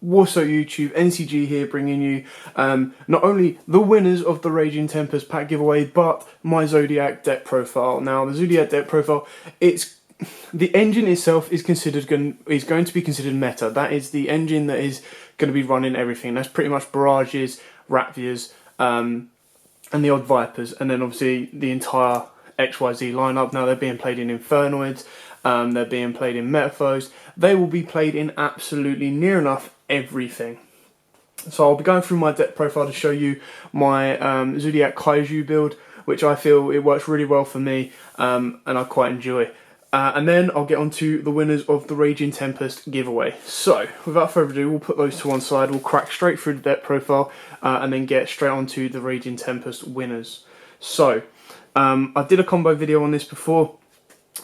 What's up YouTube, NCG here bringing you not only the winners of the Raging Tempest pack giveaway, but my Zodiac deck profile. Now the Zodiac deck profile, the engine itself is going to be considered meta. That is the engine that is going to be running everything. That's pretty much Barrages, Ratvias, and the odd Vipers, and then obviously the entire XYZ lineup. Now they're being played in Infernoids, they're being played in Metaphors. They will be played in absolutely near enough everything. So I'll be going through my deck profile to show you my Zodiac Kaiju build, which I feel it works really well for me, and I quite enjoy. And then I'll get on to the winners of the Raging Tempest giveaway. So without further ado, we'll put those to one side, we'll crack straight through the deck profile, and then get straight on to the Raging Tempest winners. So I did a combo video on this before,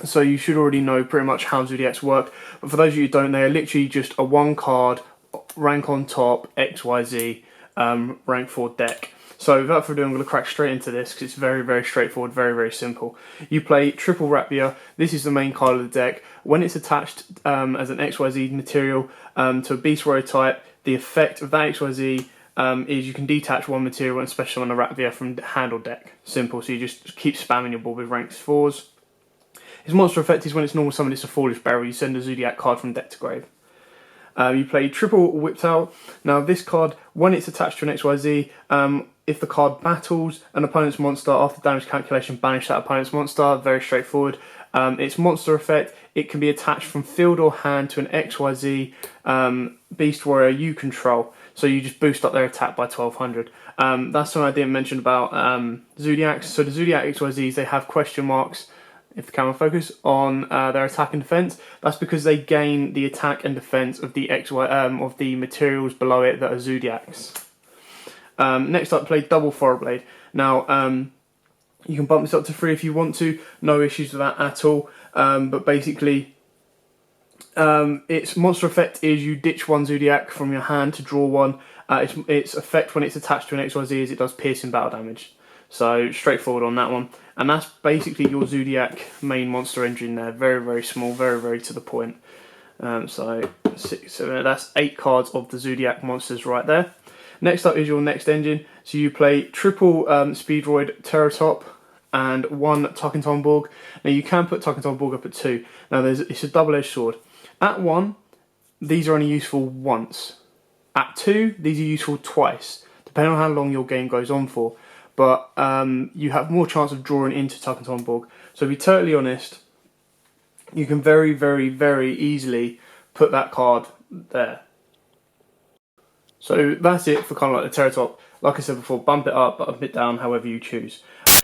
so you should already know pretty much how Zodiacs work. But for those of you who don't, they are literally just a one card, rank on top, XYZ, rank 4 deck. So without further ado, I'm going to crack straight into this because it's very, very straightforward, very, very simple. You play triple Rapia. This is the main card of the deck. When it's attached as an XYZ material to a Beast Warrior type, the effect of that XYZ is you can detach one material and special on a Rapia from the handle deck. Simple. So you just keep spamming your board with ranks 4s. His monster effect is when it's normal summon, it's a Foolish Barrel. You send a Zodiac card from deck to grave. You play triple Whipped Out. Now this card, when it's attached to an XYZ, if the card battles an opponent's monster after damage calculation, banish that opponent's monster. Very straightforward. Its monster effect, it can be attached from field or hand to an XYZ Beast Warrior you control. So you just boost up their attack by 1200. That's something I didn't mention about Zodiacs. So the Zodiac XYZs, they have question marks, if the camera focus, on their attack and defense. That's because they gain the attack and defense of the of the materials below it that are Zodiacs. Next up, play double Thoroughblade. Now you can bump this up to 3 if you want to. No issues with that at all. But basically, its monster effect is you ditch one Zodiac from your hand to draw one. Its effect when it's attached to an XYZ is it does piercing battle damage. So straightforward on that one. And that's basically your Zodiac main monster engine there. Very, very small, very, very to the point. So 6, 7, that's 8 cards of the Zodiac monsters right there. Next up is your next engine. So you play triple Speedroid Terratop and 1 Tuckenton Borg. Now you can put Tuckenton Borg up at 2. Now it's a double-edged sword. At 1, these are only useful once. At 2, these are useful twice, depending on how long your game goes on for. But you have more chance of drawing into Tuckenton Borg. So to be totally honest, you can very, very, very easily put that card there. So that's it for kind of like the Terratop. Like I said before, bump it up, bump it down, however you choose.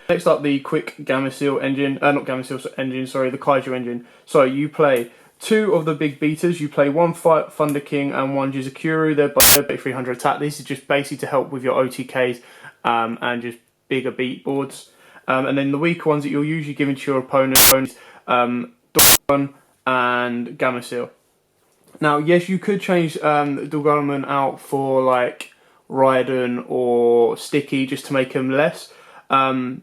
Next up, the quick Gamma Seal engine, not Gamma Seal engine, sorry, the Kaiju engine. So you play 2 of the big beaters. You play 1 Thunder King and 1 Jizakuru. They're both 300 attack. This is just basically to help with your OTKs and just bigger beat boards. And then the weaker ones that you're usually giving to your opponent, Dorgun and Gamma Seal. Now, yes, you could change Dorgun out for like Raiden or Sticky just to make them less. But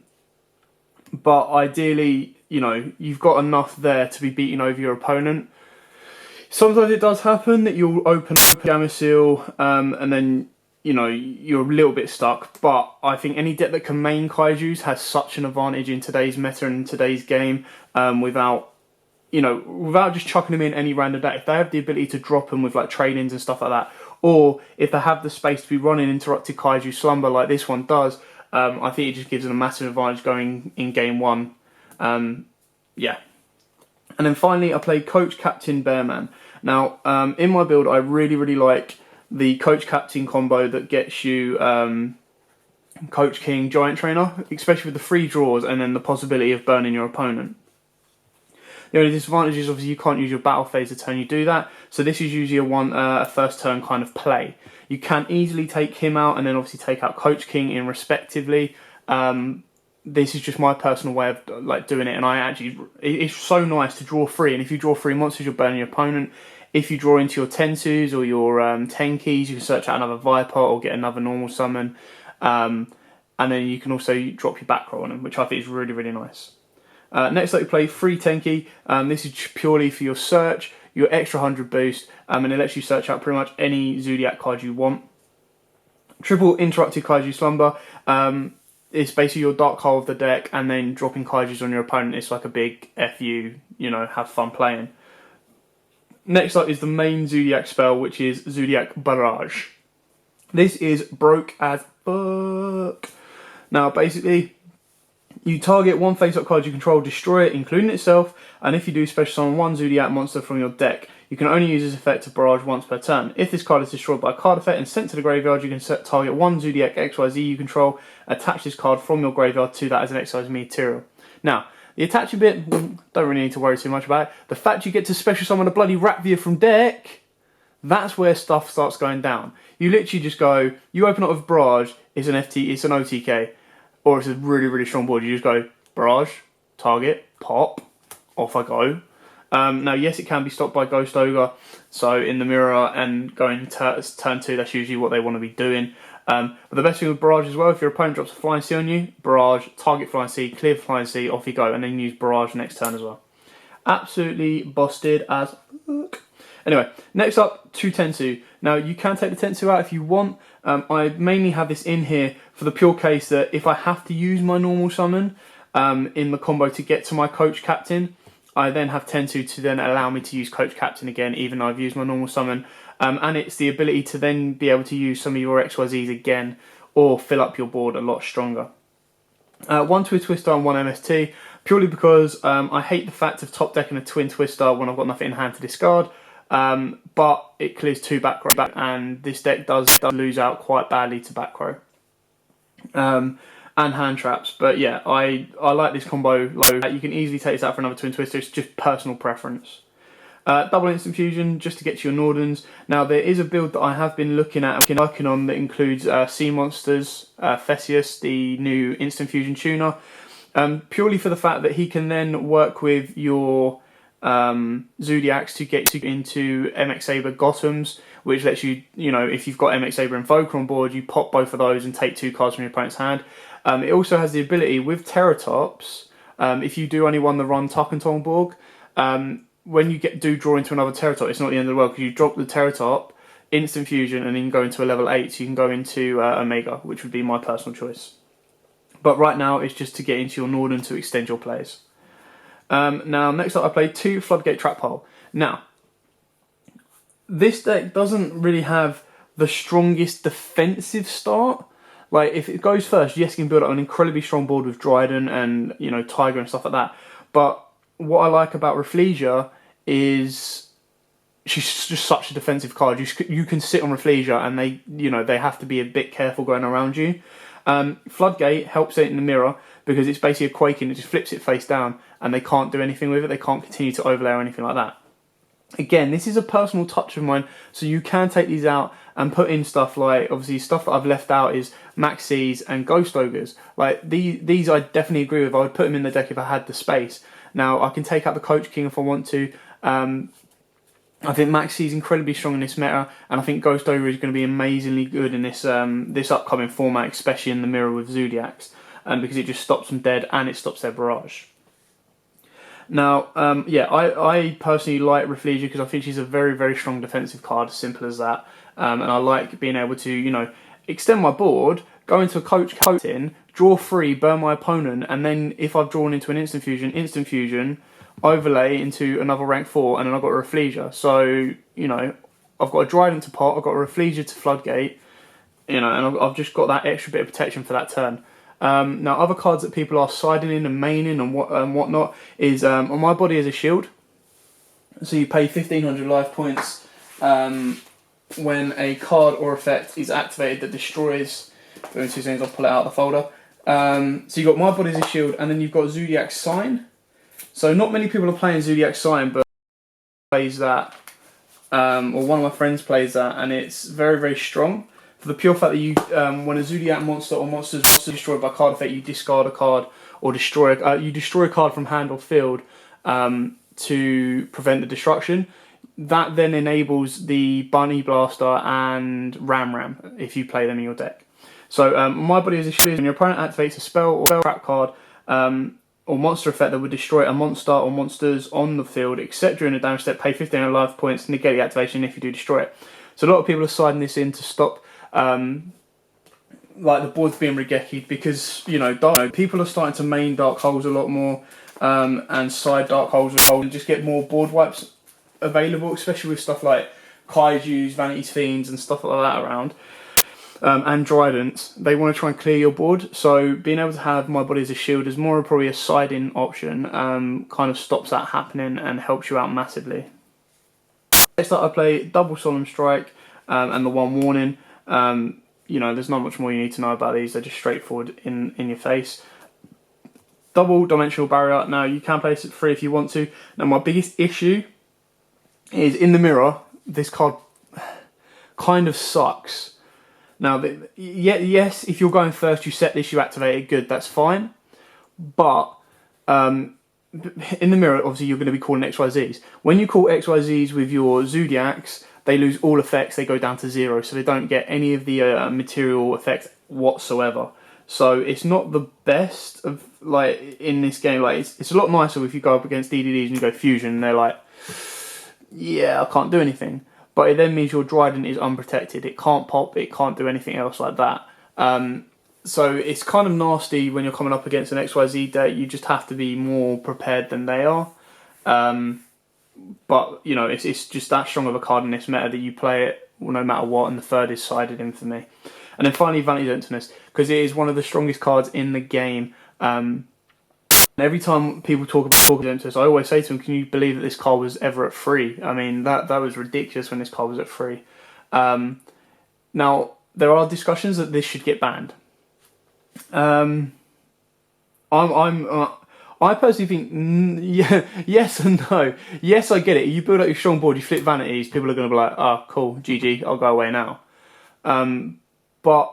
ideally, you know, you've got enough there to be beating over your opponent. Sometimes it does happen that you'll open Gamma Seal and then, you know, you're a little bit stuck. But I think any deck that can main Kaijus has such an advantage in today's meta and in today's game without just chucking them in any random deck. If they have the ability to drop them with like trainings and stuff like that, or if they have the space to be running Interrupted Kaiju Slumber like this one does, I think it just gives them a massive advantage going in game 1. Yeah. And then finally, I play Coach Captain Bearman. Now, in my build, I really, really like the Coach Captain combo that gets you Coach King Giant Trainer, especially with the 3 draws and then the possibility of burning your opponent. The only disadvantage is obviously you can't use your battle phase the turn you do that, so this is usually a first turn kind of play. You can easily take him out and then obviously take out Coach King in respectively. This is just my personal way of like doing it, and it's so nice to draw 3, and if you draw 3 monsters, you're burning your opponent. If you draw into your Tensus or your Tenkis, you can search out another Viper or get another normal summon, and then you can also drop your back row on them, which I think is really, really nice. Next up, you play 3 Tenki. This is purely for your search. your extra 100 boost, and it lets you search out pretty much any Zodiac card you want. Triple Interrupted Kaiju Slumber. It's basically your dark hole of the deck, and then dropping kaijus on your opponent. It's like a big FU, have fun playing. Next up is the main Zodiac spell, which is Zodiac Barrage. This is broke as fuck. Now, basically, you target one face-up card you control, destroy it, including itself, and if you do, special summon one Zodiac monster from your deck. You can only use this effect to barrage once per turn. If this card is destroyed by a card effect and sent to the graveyard, you can target one Zodiac XYZ you control, attach this card from your graveyard to that as an XYZ material. Now, the attaching bit, don't really need to worry too much about it. The fact you get to special summon a bloody Rapvia from deck, that's where stuff starts going down. You literally just go, you open up with Barrage, it's an OTK, or it's a really, really strong board. You just go, Barrage, target, pop, off I go. Now, yes, it can be stopped by Ghost Ogre, so in the mirror and going turn 2, that's usually what they want to be doing. But the best thing with Barrage as well, if your opponent drops a Flying Sea on you, Barrage, target Flying Sea, clear Flying Sea, off you go, and then use Barrage next turn as well. Absolutely busted as fuck. Anyway, next up, 2 Tensu. Now, you can take the Tensu out if you want. I mainly have this in here for the pure case that if I have to use my normal summon in the combo to get to my Coach Captain, I then have Tensu to then allow me to use Coach Captain again, even though I've used my normal summon. And it's the ability to then be able to use some of your XYZs again, or fill up your board a lot stronger. 1 Twin Twister and 1 MST, purely because I hate the fact of top decking a Twin Twister when I've got nothing in hand to discard. But it clears 2 back row, and this deck does lose out quite badly to back row. And hand traps, but yeah, I like this combo. You can easily take this out for another Twin Twister. It's just personal preference. Double Instant Fusion just to get to your Nordens. Now, there is a build that I have been looking at and working on that includes Sea Monsters, Theseus, the new Instant Fusion tuner, purely for the fact that he can then work with your Zodiacs to get you into MX Saber Gothams, which lets you, if you've got MX Saber and Invoker on board, you pop both of those and take 2 cards from your opponent's hand. It also has the ability with Terratops, if you do only run the Tarkentonborg, when you do draw into another Terratop, it's not the end of the world, because you drop the Terratop, Instant Fusion, and then go into a level 8, so you can go into Omega, which would be my personal choice. But right now, it's just to get into your Norden to extend your plays. Now, next up, I played 2 Floodgate Trap Hole. Now, this deck doesn't really have the strongest defensive start. Like, if it goes first, yes, you can build up an incredibly strong board with Dryden and, Tiger and stuff like that. But what I like about Rafflesia is she's just such a defensive card. You can sit on Rafflesia and they have to be a bit careful going around you. Floodgate helps it in the mirror because it's basically a Quaking. It just flips it face down and they can't do anything with it. They can't continue to overlay or anything like that. Again, this is a personal touch of mine, so you can take these out and put in stuff like, obviously, stuff that I've left out is Maxis and Ghost Ogres. Like, these I definitely agree with. I would put them in the deck if I had the space. Now, I can take out the Coach King if I want to. I think Maxi is incredibly strong in this meta, and I think Ghost Ogre is going to be amazingly good in this this upcoming format, especially in the mirror with Zodiacs, because it just stops them dead and it stops their barrage. Now, I personally like Rafflesia because I think she's a very, very strong defensive card, as simple as that. And I like being able to, extend my board, go into a Coach Captain, draw 3, burn my opponent, and then if I've drawn into an Instant Fusion, overlay into another rank 4, and then I've got a Rafflesia. So, I've got a Dryden to pot, I've got a Rafflesia to Floodgate, and I've just got that extra bit of protection for that turn. Now, other cards that people are siding in and maining and whatnot is on my body as a shield. So you pay 1,500 life points when a card or effect is activated that destroys. In 2 seconds, I'll pull it out of the folder. So you've got my body as a shield, and then you've got Zodiac Sign. So not many people are playing Zodiac Sign, but plays that, or one of my friends plays that, and it's very, very strong. For the pure fact that you, when a Zodiac monster or monster is destroyed by card effect, you discard a card or destroy a card from hand or field to prevent the destruction. That then enables the Bunny Blaster and Ram if you play them in your deck. So my body is a shield. When your opponent activates a spell or trap card, or monster effect that would destroy a monster or monsters on the field, except during a damage step, pay 15 life points, negate the activation if you do destroy it. So a lot of people are siding this in to stop like the boards being regeki'd, because people are starting to main dark holes a lot more and side dark holes and just get more board wipes available, especially with stuff like Kaijus, Vanity's Fiends and stuff like that around. And Tridents, they want to try and clear your board, so being able to have My Body as a Shield is more probably a side-in option, kind of stops that happening and helps you out massively. Next up I play Double Solemn Strike and the One Warning. There's not much more you need to know about these, they're just straightforward in your face. Double Dimensional Barrier, now you can place it free if you want to. Now my biggest issue is in the mirror, this card kind of sucks. Now, yes, if you're going first, you set this, you activate it, good, that's fine. But in the mirror, obviously, you're going to be calling XYZs. When you call XYZs with your Zodiacs, they lose all effects, they go down to 0, so they don't get any of the material effects whatsoever. So it's not the best of, like, in this game. Like, it's a lot nicer if you go up against DDDs and you go Fusion, and they're like, yeah, I can't do anything. But it then means your Trident is unprotected. It can't pop, it can't do anything else like that. So it's kind of nasty when you're coming up against an XYZ deck. You just have to be more prepared than they are. But, it's just that strong of a card in this meta that you play it no matter what, and the third is sided in for me. And then finally, Vanity's Emptiness, because it is one of the strongest cards in the game. And every time people talk about Emptiness, I always say to them, can you believe that this card was ever at free? I mean, that was ridiculous when this card was at free. Now, there are discussions that this should get banned. I personally think, yes and no. Yes, I get it. You build up your strong board, you flip Vanities, people are going to be like, oh, cool, GG, I'll go away now. But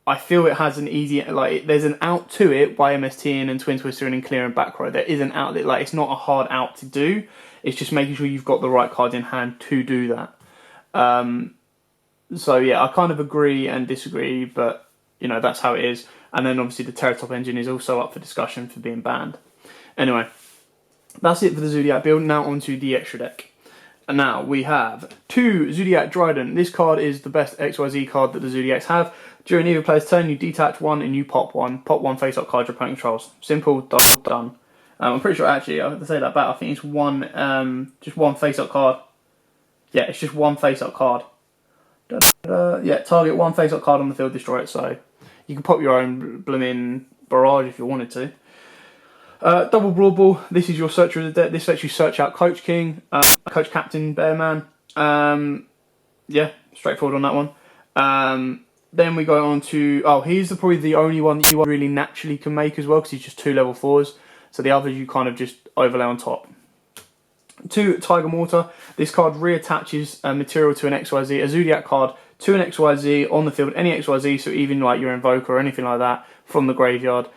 I feel it has an easy, there's an out to it by MST and Twin Twister and Clear and Back Row. There is an out, it's not a hard out to do. It's just making sure you've got the right cards in hand to do that. So yeah, I kind of agree and disagree, but that's how it is. And then obviously the Terratop engine is also up for discussion for being banned. Anyway, that's it for the Zodiac build. Now onto the extra deck. And now we have 2 Zodiac Trident. This card is the best XYZ card that the Zodiacs have. During either player's turn, you detach 1 and you pop 1. Pop 1 face-up card your opponent controls. Simple, done. I'm pretty sure, actually, I have to say that back. I think it's just one face-up card. Yeah, it's just one face-up card. Yeah, target 1 face-up card on the field, destroy it. So you can pop your own blooming barrage if you wanted to. Double Broad Ball. This is your searcher of the deck. This lets you search out Coach King, Coach Captain Bearman. Yeah, straightforward on that one. Then we go on to, he's probably the only one that you really naturally can make as well, because he's just 2 level 4s. So the others you kind of just overlay on top. 2 Tiger Mortar. This card reattaches material to an XYZ, a Zodiac card to an XYZ on the field, any XYZ, so even like your Invoker or anything like that from the graveyard,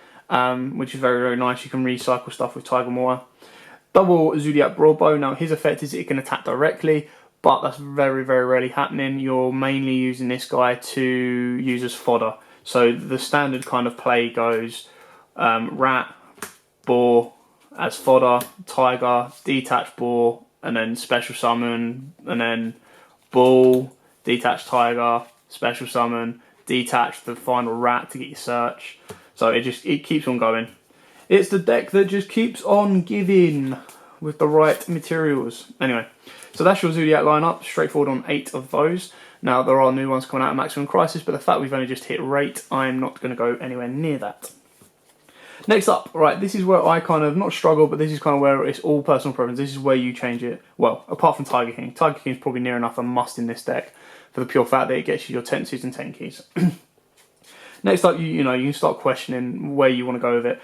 which is very, very nice. You can recycle stuff with Tiger Mortar. Double Zodiac Broadbow. Now his effect is it can attack directly, but that's very, very rarely happening. You're mainly using this guy to use as fodder. So the standard kind of play goes Rat, Boar as fodder, Tiger, Detach Boar, and then Special Summon, and then Bull, Detach Tiger, Special Summon, Detach the final Rat to get your search. So it keeps on going. It's the deck that just keeps on giving with the right materials. Anyway. So that's your Zodiac lineup, straightforward on 8 of those. Now there are new ones coming out of Maximum Crisis, but the fact we've only just hit rate, I'm not going to go anywhere near that. Next up, right, this is where I kind of, not struggle, but this is kind of where it's all personal preference. This is where you change it. Well, apart from Tiger King. Tiger King is probably near enough a must in this deck for the pure fact that it gets you your 10 suits and 10 keys. Next up, you can start questioning where you want to go with it.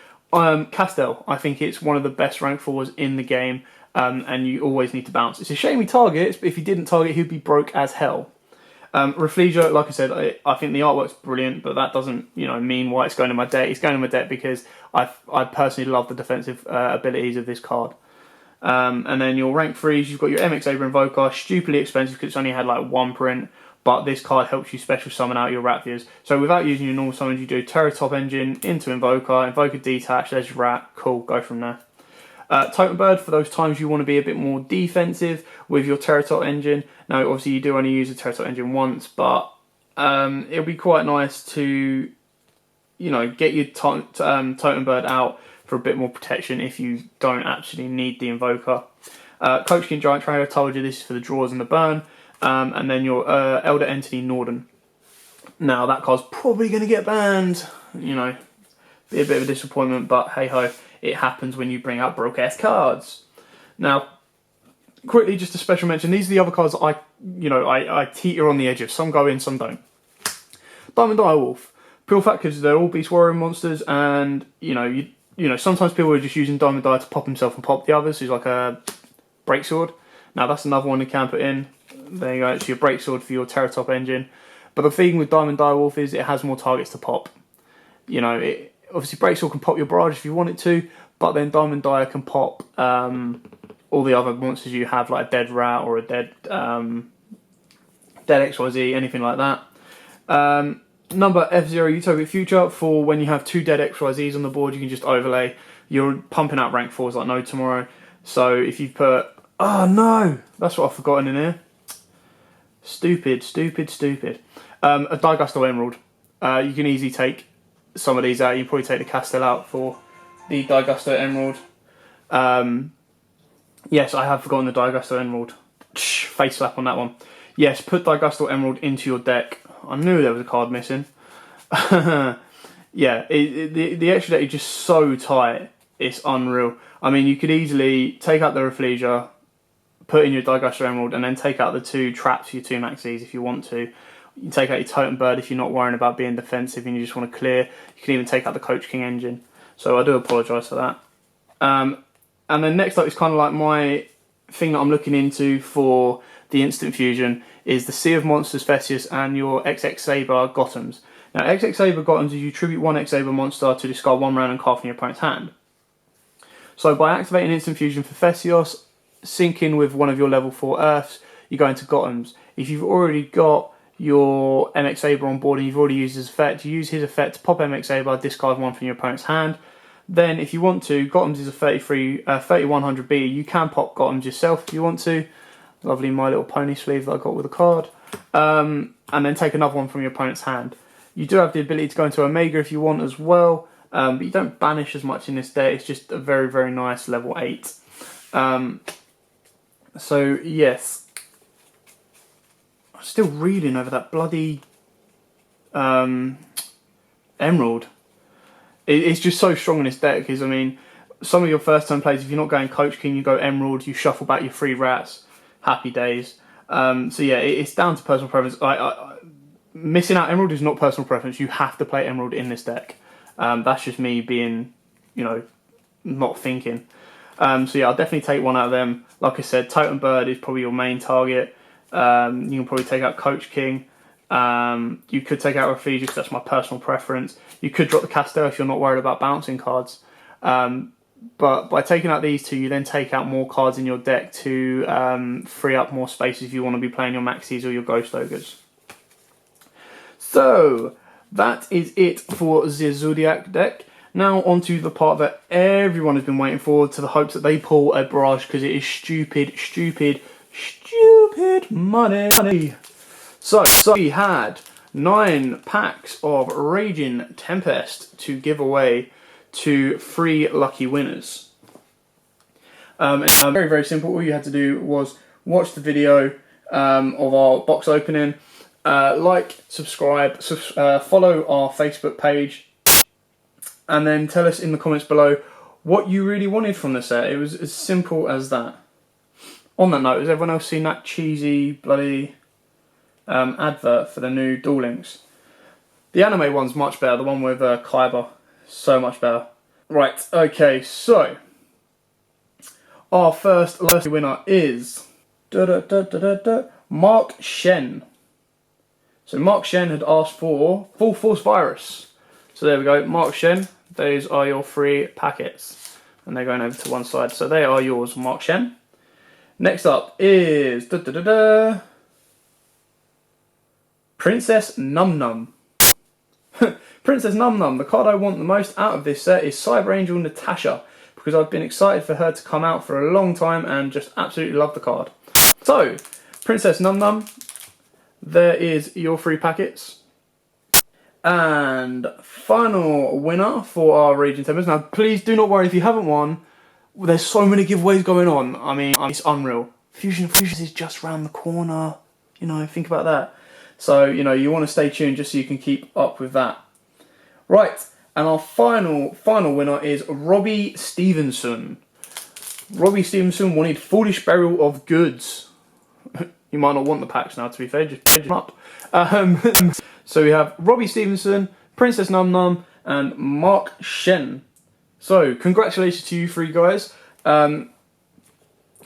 Castel, I think it's one of the best rank 4s in the game. And you always need to bounce. It's a shame he targets, but if he didn't target, he'd be broke as hell. Rafflesia, like I said, I think the artwork's brilliant, but that doesn't mean why it's going in my deck. It's going in my deck because I personally love the defensive abilities of this card. And then your rank 3s, you've got your MX Saber Invoker, stupidly expensive because it's only had like 1 print, but this card helps you special summon out your Ratvias. So without using your normal summons, you do Terror Top Engine into Invoker, Invoker detach, there's your Rat, cool, go from there. Totem Bird for those times you want to be a bit more defensive with your Terror Top Engine. Now obviously you do only use the Terror Top Engine once, but it'll be quite nice to, you know, get your Totem Bird out for a bit more protection if you don't actually need the Invoker. Coach King Giant Trainer, I told you this is for the draws and the burn. And then your Elder Entity Norden. Now that card's probably going to get banned, you know, be a bit of a disappointment, but hey ho, it happens when you bring out broke ass cards. Now, quickly, just a special mention, these are the other cards that I teeter on the edge of. Some go in, some don't. Diamond Direwolf. Pure fact because they're all Beast Warrior monsters, and you know, sometimes people are just using Diamond Dire to pop himself and pop the others, who's like a break sword. Now that's another one you can put in. There you go, it's your break sword for your Terror Top Engine. But the thing with Diamond Direwolf is it has more targets to pop. You know, obviously break sword can pop your barrage if you want it to, but then Diamond Dire can pop all the other monsters you have, like a dead rat or a dead XYZ, anything like that. Number F0 Utopic Future, for when you have 2 dead XYZs on the board, you can just overlay. You're pumping out rank 4s like no tomorrow. So if you put... Oh no! That's what I've forgotten in here. Stupid. A Digusto Emerald. You can easily take some of these out. You can probably take the Castel out for the Digusto Emerald. Yes, I have forgotten the Digusto Emerald. Face slap on that one. Yes, put Digusto Emerald into your deck. I knew there was a card missing. Yeah, the extra deck is just so tight. It's unreal. I mean, you could easily take out the Rafflesia, put in your Digusto Emerald, and then take out the 2 traps for your 2 maxis if you want to. You can take out your Totem Bird if you're not worrying about being defensive and you just want to clear. You can even take out the Coach King engine. So I do apologise for that. And then next up is kind of like my thing that I'm looking into for the instant fusion is the Sea of Monsters Theseus and your XX Saber Gothams. Now XX Saber Gothams is you tribute 1 X Saber monster to discard 1 random card from your opponent's hand. So by activating instant fusion for Theseus, sync in with one of your level 4 Earths, you go into Gothams. If you've already got your MX Saber on board and you've already used his effect, you use his effect to pop MX Saber, discard 1 from your opponent's hand. Then if you want to, Gothams is a 3100B, you can pop Gothams yourself if you want to. Lovely My Little Pony sleeve that I got with a card. And then take another one from your opponent's hand. You do have the ability to go into Omega if you want as well, but you don't banish as much in this deck. It's just a very, very nice level 8. So, yes. I'm still reading over that bloody Emerald. It's just so strong in this deck because, I mean, some of your first turn plays, if you're not going Coach King, you go Emerald, you shuffle back your 3 rats. Happy days. So yeah, it's down to personal preference. Missing out Emerald is not personal preference. You have to play Emerald in this deck. That's just me being, you know, not thinking. So yeah, I'll definitely take one out of them. Like I said, Totem Bird is probably your main target. You can probably take out Coach King. You could take out Rafflesia because that's my personal preference. You could drop the Castel if you're not worried about bouncing cards. But by taking out these 2, you then take out more cards in your deck to free up more space if you want to be playing your Maxis or your Ghost Ogres. So, that is it for the Zodiac deck. Now onto the part that everyone has been waiting for, to the hopes that they pull a barrage because it is stupid money. So we had 9 packs of Raging Tempest to give away to 3 lucky winners. Very, very simple. All you had to do was watch the video of our box opening, like, subscribe, follow our Facebook page, and then tell us in the comments below what you really wanted from the set. It was as simple as that. On that note, has everyone else seen that cheesy bloody advert for the new Duel Links? The anime one's much better, the one with Kaiba. So much better. Right, okay, so our first lucky winner is Mark Shen. So Mark Shen had asked for Full Force Virus. So there we go, Mark Shen, those are your 3 packets. And they're going over to one side. So they are yours, Mark Shen. Next up is Princess Num Num. Princess Num Num, the card I want the most out of this set is Cyber Angel Natasha, because I've been excited for her to come out for a long time and just absolutely love the card. So, Princess Num Num, there is your 3 packets. And final winner for our Raging Tempers. Now, please do not worry if you haven't won. There's so many giveaways going on. I mean, it's unreal. Fusion is just round the corner. You know, think about that. So, you know, you want to stay tuned just so you can keep up with that. Right, and our final winner is Robbie Stevenson. Robbie Stevenson wanted Foolish Burial of Goods. You might not want the packs now, to be fair, just edge them up. So we have Robbie Stevenson, Princess Num Num, and Mark Shen. So, congratulations to you 3 guys.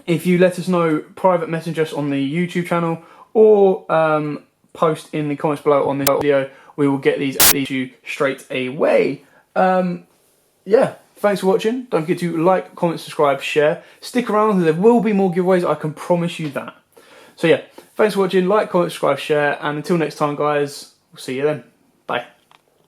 If you let us know, private message us on the YouTube channel, or post in the comments below on this video, we will get these to you straight away. Yeah, thanks for watching. Don't forget to like, comment, subscribe, share. Stick around, there will be more giveaways, I can promise you that. So yeah, thanks for watching, like, comment, subscribe, share, and until next time guys, we'll see you then. Bye.